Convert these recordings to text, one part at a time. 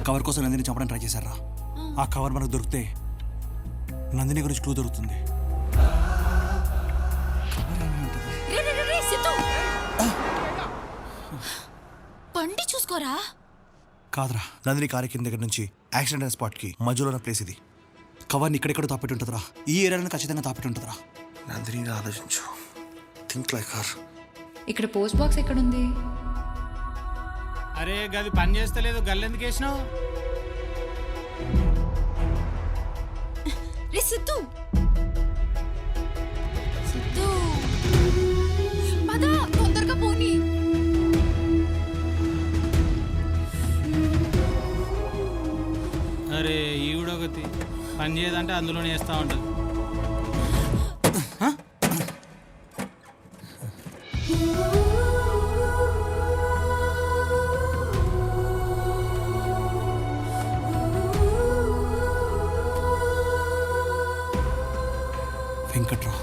Cover కోసం నందిని చంపడానికి try చేశారా? ఆ కవర్ మనకు దొరికితే నందిని గురించి క్లూ దొరుకుతుంది. బండి చూసుకోరా. కాదురా, నందిని కారు కింద దగ్గర నుంచి యాక్సిడెంట్ అయిన స్పాట్కి మధ్యలో ఉన్న ప్లేస్ ఇది. కవర్ని ఇక్కడెక్కడ తాపెట్టి ఉంటుందిరా. ఈ ఏరియాలో ఖచ్చితంగా తాపెట్టి ఉంటుందిరా. నందిని ఆలోచించు. Think like her. ఇక్కడ పోస్ట్ బాక్స్ ఎక్కడుంది? అరే గది పని చేస్తలేదు, గల్లెందుకు వేసినావు? రే సిద్ధు, సిద్ధు పద తొందరగా పోనీ. అరే ఈవిడొకతి పని చేయదంటే అందులోనే వేస్తూ ఉంటుంది. వెంకట్రా,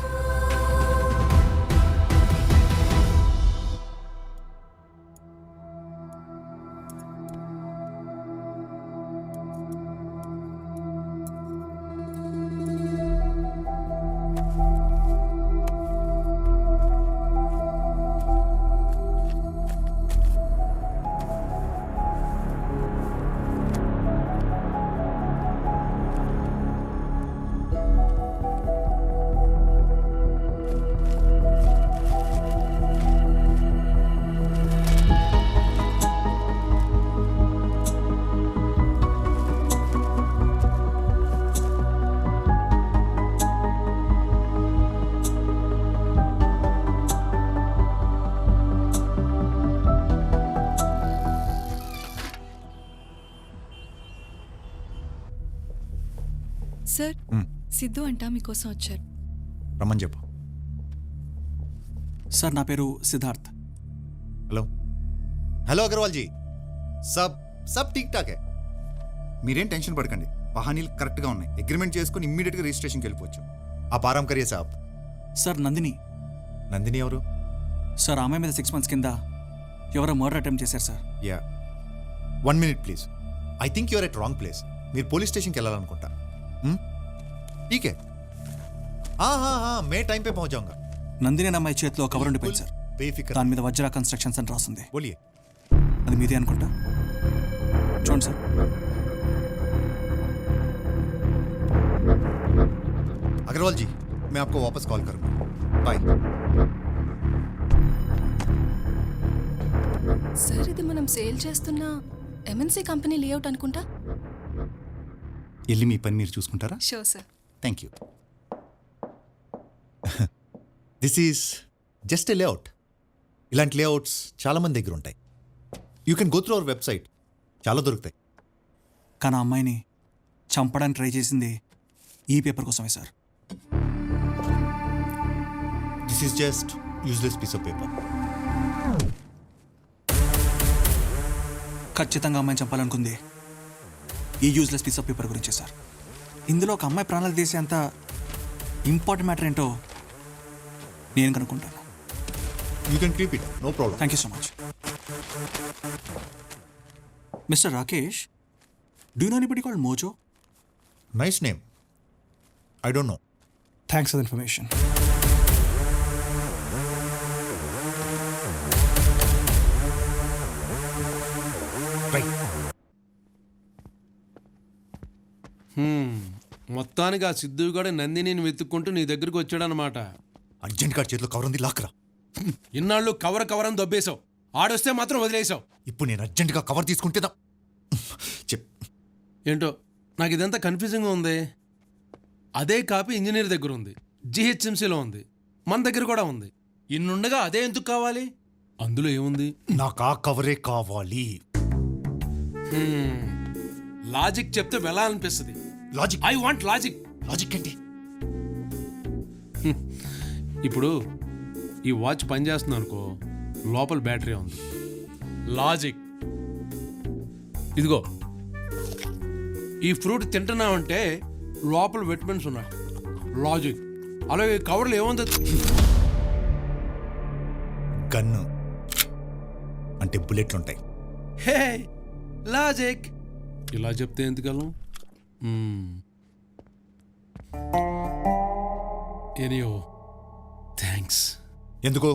సార్, సిద్ధు అంట మీకోసం వచ్చారు. రమ్మని చెప్పు. సార్ నా పేరు సిద్ధార్థ్. హలో హలో అగర్వాల్ జీ, సబ్ సబ్ ఠీక్ ఠాక్ హై. మీరేం టెన్షన్ పడకండి, పహానీలు కరెక్ట్గా ఉన్నాయి. అగ్రిమెంట్ చేసుకుని ఇమ్మీడియట్గా రిజిస్ట్రేషన్కి వెళ్ళిపోవచ్చు. ఆ పారాం కరియే సాబ్. సార్ నందిని. నందిని ఎవరు? సార్ ఆమె మీద 6 months కింద ఎవరో మర్డర్ అటెంప్ట్ చేశారు sir. Yeah, 1 minute please. I think you're at wrong place. మీరు పోలీస్ స్టేషన్కి వెళ్ళాలనుకుంటా. ठीक है, हाँ हाँ हाँ, मैं टाइम पे पहुंच जाऊंगा. నందిని అమ్మాయి చేతిలో కవర్ ఉండిపోయింది సార్. బేఫికర్. దాని మీద వజ్ర కన్స్ట్రక్షన్స్ అని రాస్తుంది. बोलिए. అది మీదే అనుకుంటా. చూడండి సార్. अग्रवाल जी, मैं आपको वापस कॉल करूंगा. बाय. సార్, ఇది మనం సేల్ చేస్తున్న ఎంఎన్సీ కంపెనీ లేఅవుట్ అనుకుంటా. వెళ్ళి మీ పని మీరు చూసుకుంటారా? Sure sir. Thank you. This is just a layout. ఇలాంటి లేఅవుట్స్ చాలామంది దగ్గర ఉంటాయి. You can go through our website, చాలా దొరుకుతాయి. కానీ ఆ అమ్మాయిని చంపడానికి ట్రై చేసింది ఈ పేపర్ కోసమే sir. This is just useless piece of paper. ఖచ్చితంగా అమ్మాయిని చంపాలనుకుంది ఈ యూజ్లెస్ పీస్ ఆఫ్ పేపర్ గురించే సార్. ఇందులో ఒక అమ్మాయి ప్రాణాలు తీసే అంత ఇంపార్టెంట్ మ్యాటర్ ఏంటో నేను కనుక్కుంటాను. You can keep it, no problem. Thank you so much. Mister Rakesh, do you know anybody called Mojo? Nice name. I don't know. Thanks for the information. Right. మొత్తానికి ఆ సిద్ధు కూడా నందినిని వెతుక్కుంటూ నీ దగ్గరికి వచ్చాడనమాట. అర్జెంట్ కార్డ్ చేతిలో కవర్ ఉంది, లాక్రా. ఇన్నాళ్ళు కవర్ అని దొబ్బేశావు, ఆడొస్తే మాత్రం వదిలేసావు. ఇప్పుడు నేను అర్జెంటుగా కవర్ తీసుకుంటేదా? చెప్. ఏంటో నాకు ఇదంతా కన్ఫ్యూజింగ్గా ఉంది. అదే కాపీ ఇంజనీర్ దగ్గర ఉంది, జిహెచ్ఎంసీలో ఉంది, మన దగ్గర కూడా ఉంది. ఇన్నుండగా అదే ఎందుకు కావాలి? అందులో ఏముంది? నాకు ఆ కవరే కావాలి. లాజిక్ చెప్తే వెళ్ళాలనిపిస్తుంది. Logic. I want logic. Logic ఏంటి? ఇప్పుడు ఈ వాచ్ పనిచేస్తుంది అనుకో, లోపల బ్యాటరీ ఉంది. లాజిక్ ఇదిగో, ఈ ఫ్రూట్ తింటున్నావంటే లోపల విటమిన్స్ ఉన్నాయి. లాజిక్. అలాగే కవర్లు ఏముంది? గన్ను అంటే బుల్లెట్లు ఉంటాయి. Hey, logic. ఇలా చెప్తే ఎందుకలం ఎనియో థ్యాంక్స్. ఎందుకు?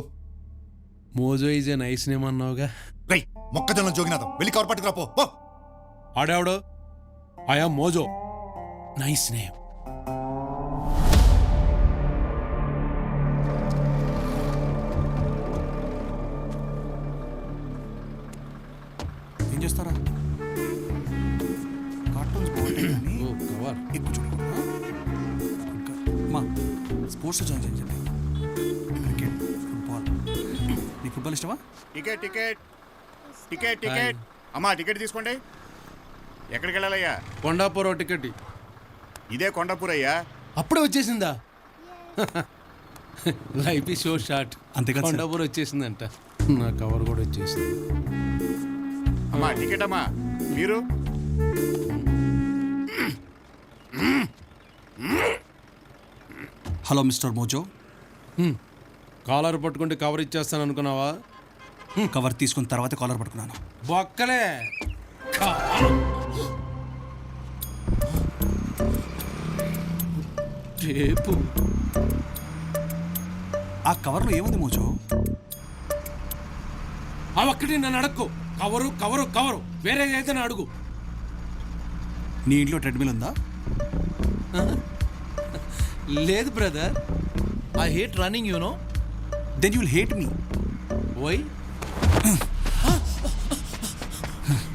Mojo is a nice name అన్నావుగా. రై మొక్కజొన్న జోగినాథం వెళ్ళి కవర్ పట్టుకురా పో. పో. ఆడావిడో I am Mojo, nice name. ఏం చేస్తారా? కార్టూన్స్ బాగుంటాయి కానీ ఓ కవర్. ఎక్కువ చూడకూడదు. ఇంకా మా స్పోర్ట్స్ జాయిన్ చేయండి. Cricket, football. నీకు ఫుట్బాల్ ఇష్టమా? టికెట్ టికెట్ టికెట్ టికెట్ అమ్మా టికెట్ తీసుకోండి. ఎక్కడికి వెళ్ళాలయ్యా? కొండాపురం టికెట్. ఇదే కొండపూర్ అయ్యా. అప్పుడే వచ్చేసిందా? లైఫ్ ఈ షో షార్ట్. అంతేగా సార్. కొండాపురం వచ్చేసిందంట. నా కవర్ కూడా వచ్చేసింది. అమ్మా టికెట్ అమ్మా. మీరు హలో మిస్టర్ మోజో. కాలర్ పట్టుకుంటే కవర్ ఇచ్చేస్తాను అనుకున్నావా? కవర్ తీసుకున్న తర్వాత కాలర్ పట్టుకున్నాను. బొక్కలే. రేపు ఆ కవర్లో ఏముంది మోజో? ఆ ఒక్కటి నన్ను అడక్కు. కవరు కవరు కవరు వేరేదైతే నా అడుగు. నీ ఇంట్లో ట్రెడ్మిల్ ఉందా? లేదు brother. I hate running, you know. Then you'll hate me. Why?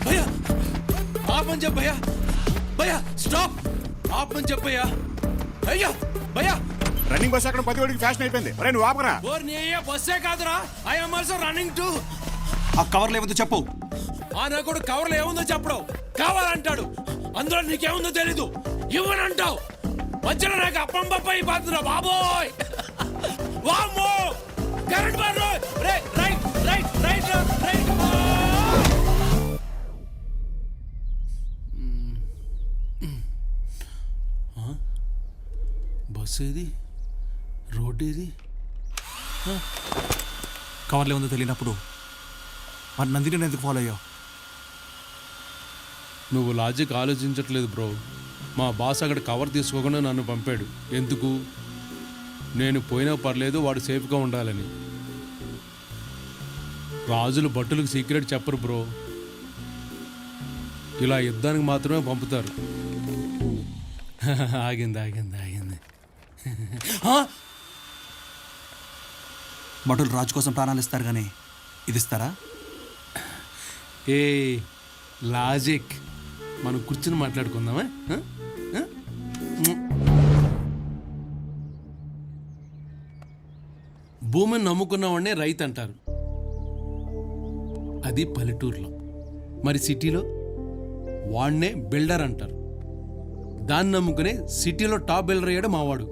భయ్యా ఆపని చెప్ప భయ్యా. భయ్యా స్టాప్. ఆపని చెప్పయ్యా. అయ్యా భయ్యా. రన్నింగ్ బస్ అక్కడ ప్రతి ఒడికి ఫ్యాషన్ అయిపోయింది. అరే నువ్వు ఆపరా. ఓర్ నీ అయ్యా బస్సే కాదురా. I am also running too. ఆ కవర్లో ఏముందో చెప్పు. ఆ నా కూడా కవర్లో ఏముందో చెప్పడం. కావాలంటాడు. అందులో నీకేముందో తెలీదు. ఇవ్వనంటావు. మధ్యలో నాకు అప్పం పప్పయి పాతురా బాబోయ్. వామ్మో current bar. Right right right right right. Bus ఏది? రోడ్ ఏది? కవర్లో ఏముందో తెలియనప్పుడు మరి నందిని ఎందుకు ఫాలో అయ్యావు? నువ్వు లాజిక్ ఆలోచించట్లేదు బ్రో. మా బాస్ అక్కడ కవర్ తీసుకోకుండా నన్ను పంపాడు. ఎందుకు? నేను పోయినా పర్లేదు, వాడు సేఫ్గా ఉండాలని. రాజులు భట్టులకు సీక్రెట్ చెప్పరు బ్రో. ఇలా యుద్ధానికి మాత్రమే పంపుతారు. ఆగింది ఆగింది ఆగింది. భటులు రాజు కోసం ప్రాణాలు ఇస్తారు కానీ ఇది ఇస్తారా? ఏ లాజిక్. మనం కూర్చుని మాట్లాడుకుందామా? భూమిని నమ్ముకున్నవాడినే రైతు అంటారు. అది పల్లెటూరులో. మరి సిటీలో వాడినే బిల్డర్ అంటారు. దాన్ని నమ్ముకునే సిటీలో టాప్ బిల్డర్ అయ్యాడు మావాడు.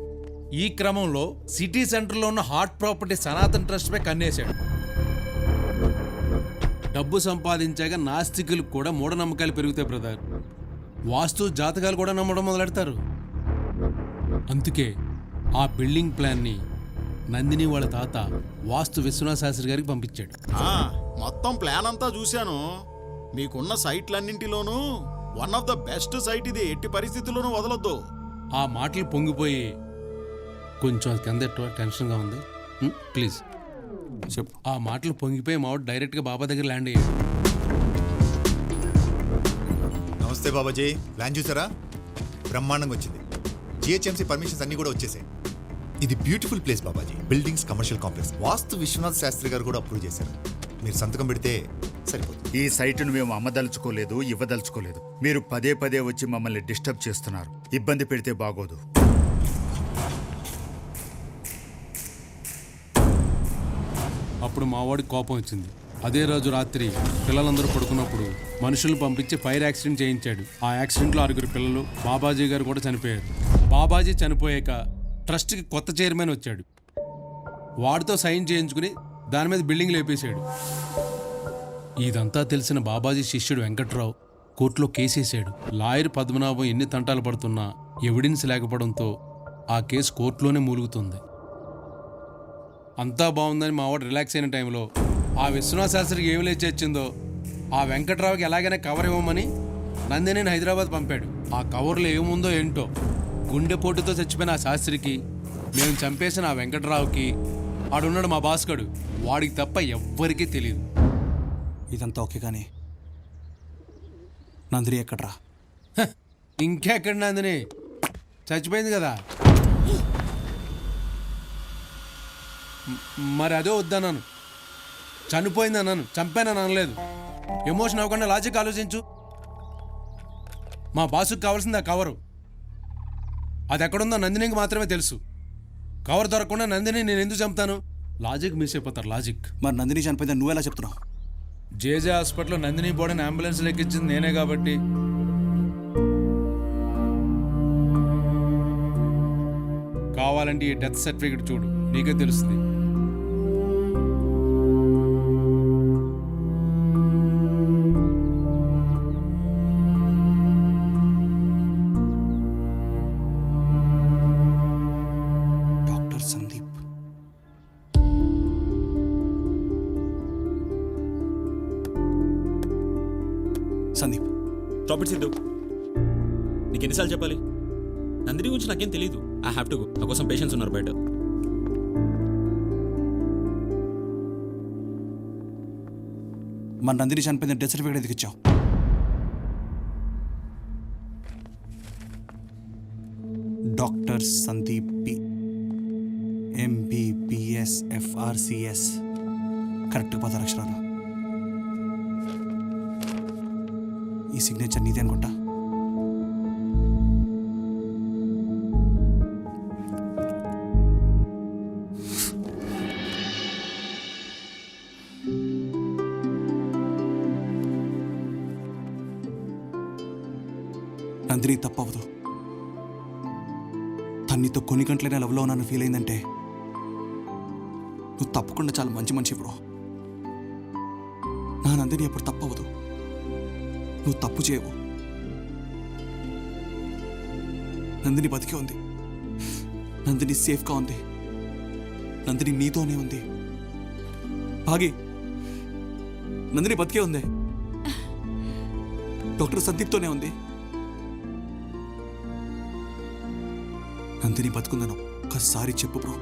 ఈ క్రమంలో సిటీ సెంటర్లో ఉన్న హాట్ ప్రాపర్టీ సనాతన్ ట్రస్ట్పై కన్నేశాడు. డబ్బు సంపాదించాక నాస్తికులకు కూడా మూఢనమ్మకాలు పెరుగుతాయి బ్రదర్. వాస్తు జాతకాలు కూడా నమ్మడం మొదలెడతారు. అందుకే ఆ బిల్డింగ్ ప్లాన్ని నందిని వాళ్ళ తాత వాస్తు విశ్వనాథ శాస్త్రి గారికి పంపించాడు. మొత్తం ప్లాన్ అంతా చూశాను. మీకున్న సైట్లన్నింటిలోనూ one of the best site ఇది. ఎట్టి పరిస్థితుల్లోనూ వదలొద్దు. ఆ మాటలు పొంగిపోయి కొంచెం కింద టెన్షన్గా ఉంది. ప్లీజ్ చెప్పు. ఆ మాటలు పొంగిపోయి మావాడు డైరెక్ట్గా బాబా దగ్గర ల్యాండ్ అయ్యాడు. నమస్తే బాబాజీ. ప్లాన్ చూసారా? బ్రహ్మాండంగా వచ్చింది. జిహెచ్ఎంసీ పర్మిషన్స్ అన్ని కూడా వచ్చేసాయి. ఇది beautiful place Babaji. Buildings, commercial complex. Vastu Viswanath Sastri గారు కూడా అప్రూవ్ చేశారు. మీరు సంతకం పెడితే సరిపోతుంది. ఈ సైటును మేము అమ్మదలుచుకోలేదు, ఇవ్వదలుచుకోలేదు. మీరు పదే పదే వచ్చి మమ్మల్ని డిస్టర్బ్ చేస్తున్నారు. ఇబ్బంది పెడితే బాగోదు. అప్పుడు మావాడికి కోపం వచ్చింది. అదే రోజు రాత్రి పిల్లలందరూ పడుకున్నప్పుడు మనుషులు పంపించి ఫైర్ యాక్సిడెంట్ చేయించాడు. ఆ యాక్సిడెంట్లో 6 పిల్లలు, బాబాజీ గారు కూడా చనిపోయారు. బాబాజీ చనిపోయాక ట్రస్ట్కి కొత్త చైర్మన్ వచ్చాడు. వాడితో సైన్ చేయించుకుని దాని మీద బిల్డింగ్ లేపేశాడు. ఇదంతా తెలిసిన బాబాజీ శిష్యుడు వెంకట్రావు కోర్టులో కేసేశాడు. లాయర్ పద్మనాభం ఎన్ని తంటాలు పడుతున్నా ఎవిడెన్స్ లేకపోవడంతో ఆ కేసు కోర్టులోనే మూలుగుతుంది. అంతా బాగుందని మావాడు రిలాక్స్ అయిన టైంలో ఆ విశ్వనాథ శాస్త్రికి ఏమి లేచి వచ్చిందో ఆ వెంకట్రావుకి ఎలాగైనా కవర్ ఇవ్వమని నందినిని హైదరాబాద్ పంపాడు. ఆ కవర్లో ఏముందో ఏంటో, గుండెపోటుతో చచ్చిపోయిన ఆ శాస్త్రికి, మేము చంపేసిన ఆ వెంకట్రావుకి, ఆడున్నాడు మా భాస్కడు, వాడికి తప్ప ఎవ్వరికీ తెలియదు. ఇదంతా ఓకే కానీ నందిని ఎక్కడ్రా? ఇంకెక్కడ నందిని? చచ్చిపోయింది కదా. మరి అదే వద్దన్నాను. చనిపోయింది అన్నాను, చంపానని అనలేదు. ఎమోషన్ అవ్వకుండా లాజిక్ ఆలోచించు. మా బాసుకు కావాల్సింది ఆ కవరు. అది ఎక్కడుందో నందినికి మాత్రమే తెలుసు. కవర్ దొరకకుండా నందిని నేను ఎందుకు చంపుతాను? లాజిక్ మిస్ అయిపోతారు, లాజిక్. మరి నందిని చనిపోయిందని నువ్వెలా చెప్తున్నావు? జేజే హాస్పిటల్లో నందిని బోర్డని అంబులెన్స్ లెక్కించింది నేనే కాబట్టి. కావాలంటే ఈ డెత్ సర్టిఫికేట్ చూడు, నీకే తెలుస్తుంది. డాక్టర్ సందీప్. సందీప్, ప్రాపర్టీ సిద్ధు, నీకు ఎన్నిసార్లు చెప్పాలి? నందిని గురించి నాకేం తెలీదు. I have to go. నా కోసం పేషెంట్స్ ఉన్నారు బయట. మన నందిని చనిపోయిన డెత్ సర్టిఫికేట్ ఎందుకు ఇచ్చావు? Doctor Sandeep P, MBBS FRCS. Correct 10 అక్షరాలు. ఈ సిగ్నేచర్ నీదే అనుకుంటా. నందిని తప్పవదు. తన్నితో కొన్ని గంటలైనా లవ్లో ఉన్నాను ఫీల్ అయిందంటే నువ్వు తప్పకుండా చాలా మంచి మనిషి బ్రో. నా నందిని ఎప్పుడు తప్పవదు. నువ్వు తప్పు చేయవు. నందిని బతికే ఉంది. నందిని సేఫ్గా ఉంది. నందిని నీతోనే ఉంది. భాగి, నందిని బతికే ఉంది. డాక్టర్ సందీప్తోనే ఉంది. నందిని బతుకుందని ఒక్కసారి చెప్పు బ్రో.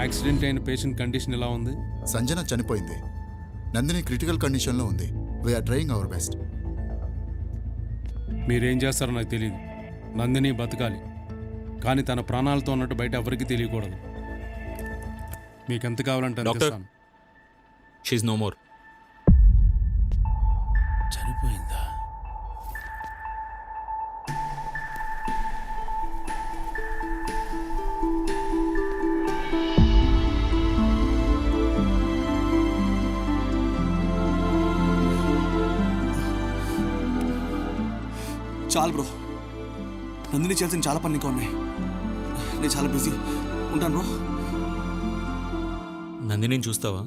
యాక్సిడెంట్ అయిన పేషెంట్ కండిషన్ ఎలా ఉంది? సంజన చనిపోయింది. నందిని క్రిటికల్ కండిషన్లో ఉంది. We're trying our best. మీరేం చేస్తారో నాకు తెలియదు. నందిని బతకాలి, కానీ తన ప్రాణాలతో ఉన్నట్టు బయట ఎవరికీ తెలియకూడదు. మీకు ఎంత కావాలంటే అంత డాక్టర్, ఇస్తాను. She no more. చనిపోయిందా? చాలు బ్రో. నందిని చేయాల్సిన చాలా పనులు ఇంకా ఉన్నాయి. నేను చాలా బిజీ ఉంటాను బ్రో. నందిని చూస్తావా?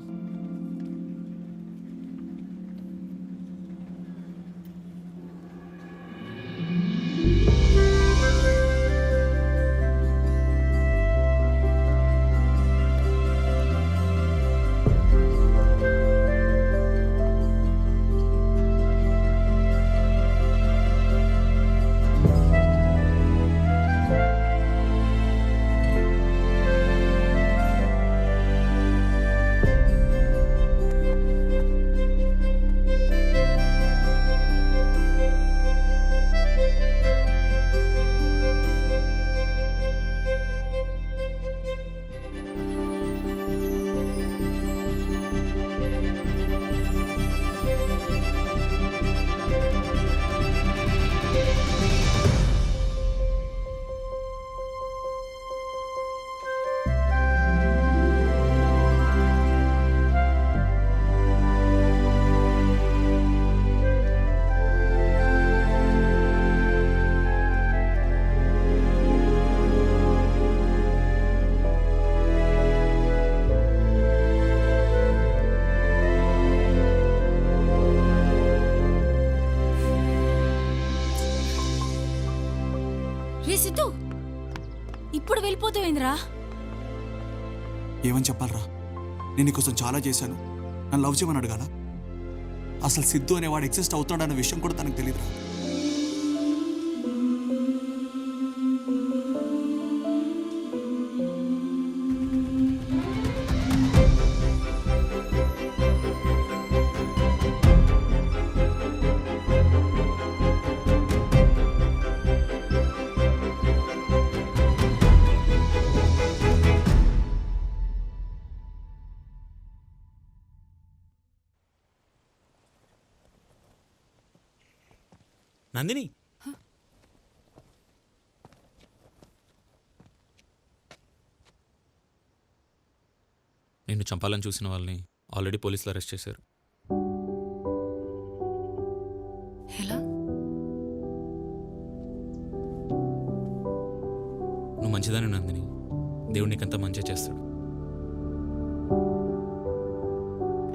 రే సిద్ధు, ఇప్పుడు వెళ్ళిపోతావేంద్రా? ఏమని చెప్పాలరా? నేను నీకోసం చాలా చేశాను, నన్ను లవ్ చేయమని అడగాల? అసలు సిద్ధు అనేవాడు ఎగ్జిస్ట్ అవుతాడన్న విషయం కూడా తనకు తెలియదురా. నందిని నిన్ను చంపాలని చూసిన వాళ్ళని ఆల్రెడీ పోలీసులు అరెస్ట్ చేశారు. ఎలా? నువ్వు మంచిదాని నందిని, దేవుడు నీకంతా మంచిగా చేస్తాడు.